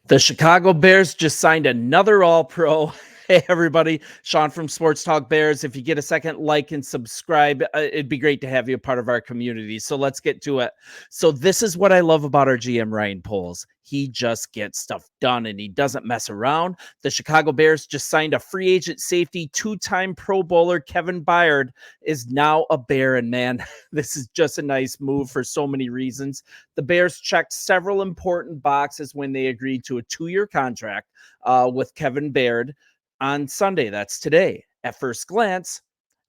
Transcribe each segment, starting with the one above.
The Chicago Bears just signed another All Pro. Hey, everybody. Sean from Sports Talk Bears. If you get a second, like and subscribe. It'd be great to have you a part of our community. So let's get to it. So, this is what I love about our GM, Ryan Poles. He just gets stuff done and he doesn't mess around. The Chicago Bears just signed a free agent safety, two-time Pro Bowler Kevin Byard is now a Bear. And man, this is just a nice move for so many reasons. The Bears checked several important boxes when they agreed to a 2-year contract with Kevin Baird on Sunday. That's today. At first glance,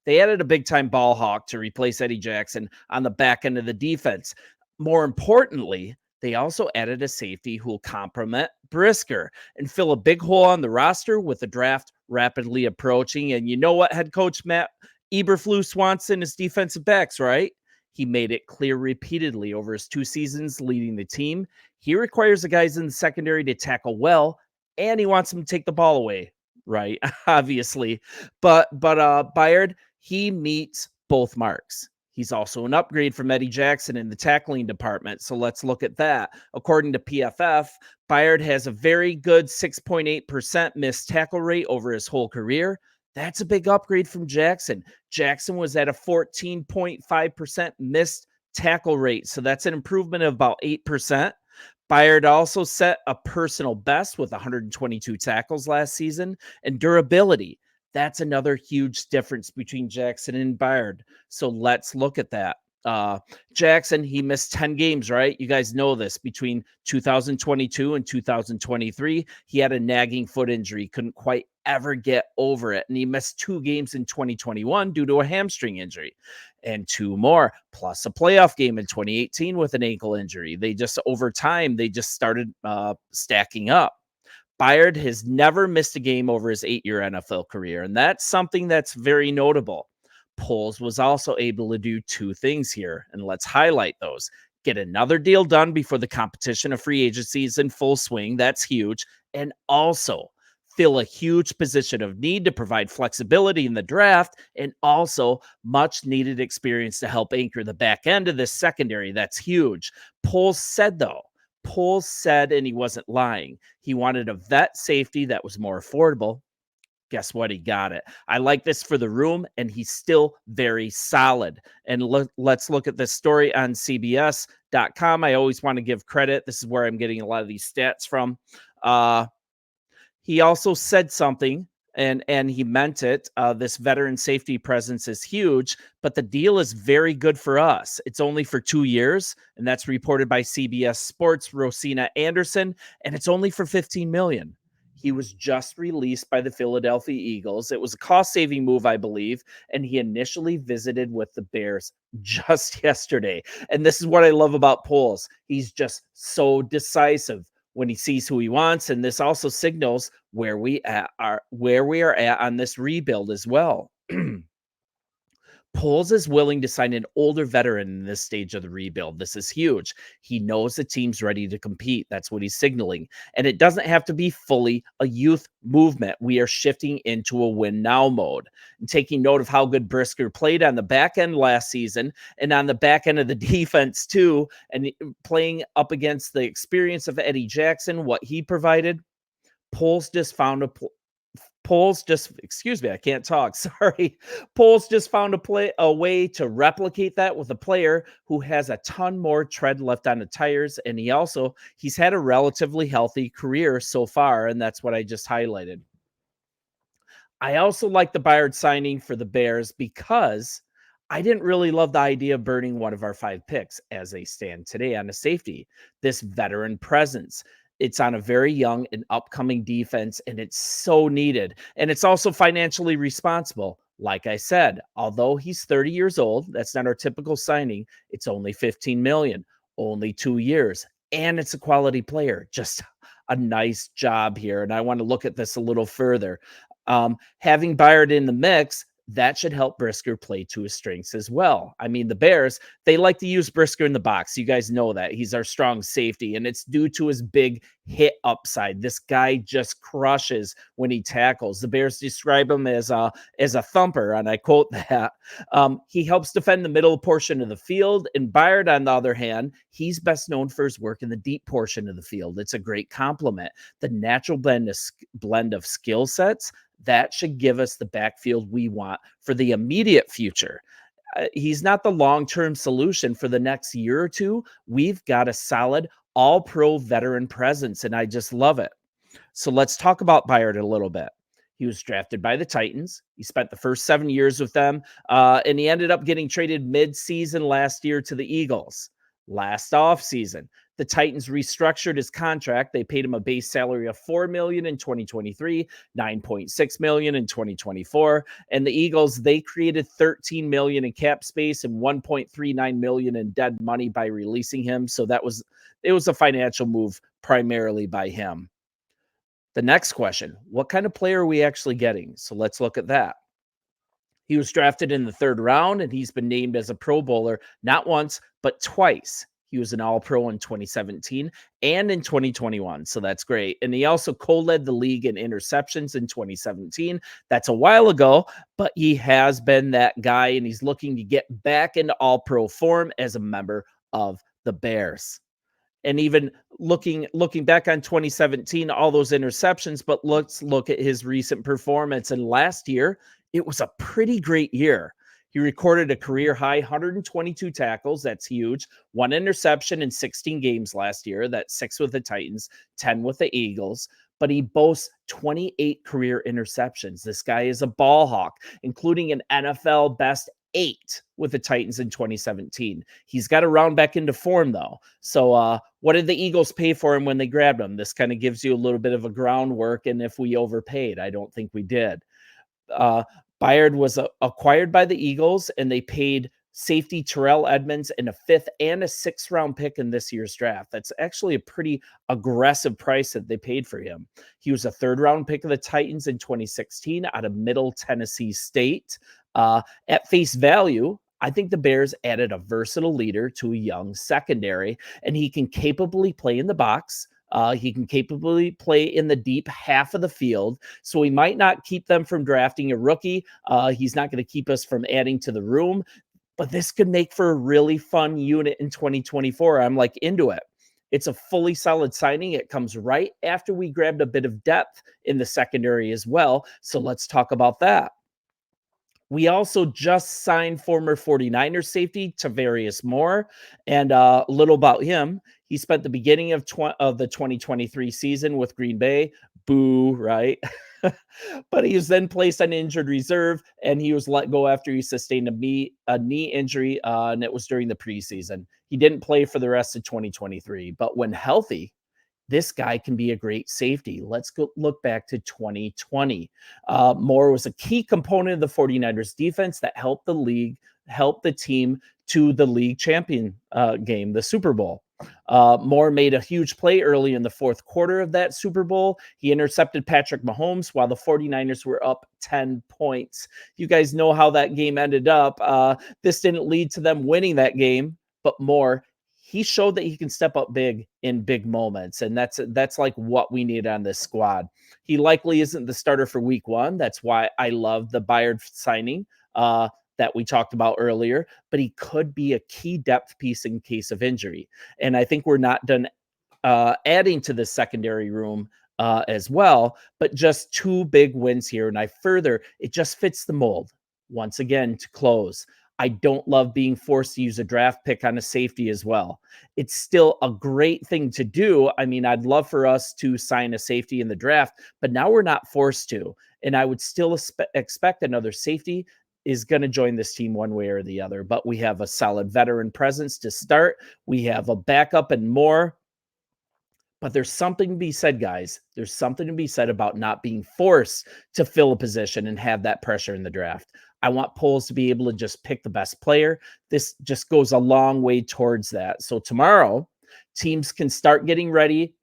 they added a big-time ball hawk to replace Eddie Jackson on the back end of the defense. More importantly, they also added a safety who will complement Brisker and fill a big hole on the roster with the draft rapidly approaching. And you know what, head coach Matt Eberflus wants in his defensive backs, right? He made it clear repeatedly over his 2 seasons leading the team. He requires the guys in the secondary to tackle well, and he wants them to take the ball away, right? Obviously. But Byard, he meets both marks. He's also an upgrade from Eddie Jackson in the tackling department. So let's look at that. According to PFF, Byard has a very good 6.8% missed tackle rate over his whole career. That's a big upgrade from Jackson. Jackson was at a 14.5% missed tackle rate. So that's an improvement of about 8%. Byard also set a personal best with 122 tackles last season, and durability. That's another huge difference between Jackson and Byard. So let's look at that. Jackson, he missed 10 games, right? You guys know this. Between 2022 and 2023, he had a nagging foot injury, couldn't quite ever get over it. And he missed 2 games in 2021 due to a hamstring injury and 2 more, plus a playoff game in 2018 with an ankle injury. They just, over time, they just started stacking up. Byard has never missed a game over his 8-year NFL career, and that's something that's very notable. Poles was also able to do 2 things here, and let's highlight those. Get another deal done before the competition of free agency is in full swing. That's huge. And also fill a huge position of need to provide flexibility in the draft and also much needed experience to help anchor the back end of this secondary. That's huge. Poles said, and he wasn't lying, he wanted a vet safety that was more affordable. Guess what? He got it. I like this for the room, and he's still very solid. And let's look at this story on CBS.com. I always want to give credit. This is where I'm getting a lot of these stats from. He also said something, and he meant it. This veteran safety presence is huge, but the deal is very good for us. It's only for 2 years, and that's reported by CBS Sports' Rosina Anderson, and it's only for $15 million. He was just released by the Philadelphia Eagles. It was a cost-saving move, I believe, and he initially visited with the Bears just yesterday. And this is what I love about Poles. He's just so decisive when he sees who he wants, and this also signals where we are at on this rebuild as well. Poles is willing to sign an older veteran in this stage of the rebuild. This is huge. He knows the team's ready to compete. That's what he's signaling. And it doesn't have to be fully a youth movement. We are shifting into a win now mode. And taking note of how good Brisker played on the back end last season and on the back end of the defense too, and playing up against the experience of Eddie Jackson, what he provided, Poles just found I can't talk. Sorry. Poles just found a way to replicate that with a player who has a ton more tread left on the tires. And he's had a relatively healthy career so far. And that's what I just highlighted. I also like the Byard signing for the Bears because I didn't really love the idea of burning one of our 5 picks as they stand today on a safety. This veteran presence. It's on a very young and upcoming defense, and it's so needed. And it's also financially responsible. Like I said, although he's 30 years old, that's not our typical signing. It's only $15 million, only 2 years, and it's a quality player. Just a nice job here. And I want to look at this a little further. Having Byard in the mix, that should help Brisker play to his strengths as well. I mean, the Bears, they like to use Brisker in the box. You guys know that. He's our strong safety, and it's due to his big hit upside. This guy just crushes when he tackles. The Bears describe him as a thumper, and I quote that. He helps defend the middle portion of the field, and Byard, on the other hand, he's best known for his work in the deep portion of the field. It's a great compliment. The natural blend of skill sets, that should give us the backfield we want for the immediate future. He's not the long-term solution for the next year or two. We've got a solid all-pro veteran presence, and I just love it. So let's talk about Byard a little bit. He was drafted by the Titans. He spent the first 7 years with them, and he ended up getting traded mid-season last year to the Eagles. Last offseason, the Titans restructured his contract. They paid him a base salary of $4 million in 2023, $9.6 million in 2024. And the Eagles, they created $13 million in cap space and $1.39 million in dead money by releasing him. So it was a financial move primarily by him. The next question, what kind of player are we actually getting? So let's look at that. He was drafted in the 3rd round, and he's been named as a Pro Bowler not once, but twice. He was an All-Pro in 2017 and in 2021, so that's great. And he also co-led the league in interceptions in 2017. That's a while ago, but he has been that guy, and he's looking to get back into All-Pro form as a member of the Bears. And even looking back on 2017, all those interceptions, but let's look at his recent performance. And last year, it was a pretty great year. He recorded a career high 122 tackles. That's huge. 1 interception in 16 games last year. That's 6 with the Titans, 10 with the Eagles. But he boasts 28 career interceptions. This guy is a ball hawk, including an NFL best 8 with the Titans in 2017. He's got to round back into form, though. So what did the Eagles pay for him when they grabbed him? This kind of gives you a little bit of a groundwork, and if we overpaid, I don't think we did. Byard was acquired by the Eagles, and they paid safety Terrell Edmonds in a 5th and a 6th round pick in this year's draft. That's actually a pretty aggressive price that they paid for him. He was a 3rd round pick of the Titans in 2016 out of Middle Tennessee State. At face value, I think the Bears added a versatile leader to a young secondary, and he can capably play in the box. He can capably play in the deep half of the field. So he might not keep them from drafting a rookie. He's not going to keep us from adding to the room, but this could make for a really fun unit in 2024. I'm like into it. It's a fully solid signing. It comes right after we grabbed a bit of depth in the secondary as well. So let's talk about that. We also just signed former 49ers safety Tavarius Moore, and a little about him. He spent the beginning of the 2023 season with Green Bay. Boo, right? But he was then placed on injured reserve, and he was let go after he sustained a knee injury, and it was during the preseason. He didn't play for the rest of 2023, but when healthy, this guy can be a great safety. Let's go look back to 2020. Moore was a key component of the 49ers defense that helped the team to the league champion game, the Super Bowl. Moore made a huge play early in the 4th quarter of that Super Bowl. He intercepted Patrick Mahomes while the 49ers were up 10 points. You guys know how that game ended up. This didn't lead to them winning that game, but Moore, he showed that he can step up big in big moments, and that's like what we need on this squad. He likely isn't the starter for week 1. That's why I love the Byard signing that we talked about earlier, but he could be a key depth piece in case of injury. And I think we're not done adding to the secondary room as well, but just 2 big wins here. And it just fits the mold. Once again, to close, I don't love being forced to use a draft pick on a safety as well. It's still a great thing to do. I mean, I'd love for us to sign a safety in the draft, but now we're not forced to. And I would still expect another safety is going to join this team one way or the other. But we have a solid veteran presence to start. We have a backup and more. But there's something to be said, guys. There's something to be said about not being forced to fill a position and have that pressure in the draft. I want polls to be able to just pick the best player. This just goes a long way towards that. So tomorrow, teams can start getting ready.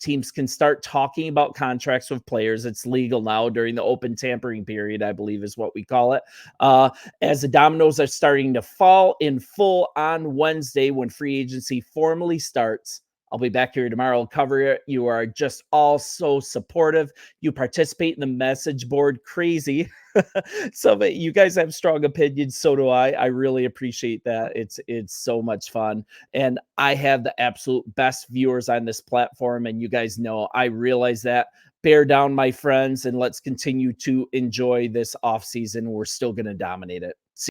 Teams can start talking about contracts with players. It's legal now during the open tampering period, I believe is what we call it. Uh, as the dominoes are starting to fall in full on Wednesday when free agency formally starts. I'll be back here tomorrow to cover it. You are just all so supportive. You participate in the message board crazy. So but you guys have strong opinions, so do I. I really appreciate that. It's so much fun. And I have the absolute best viewers on this platform. And you guys know I realize that. Bear down, my friends, and let's continue to enjoy this off season. We're still going to dominate it.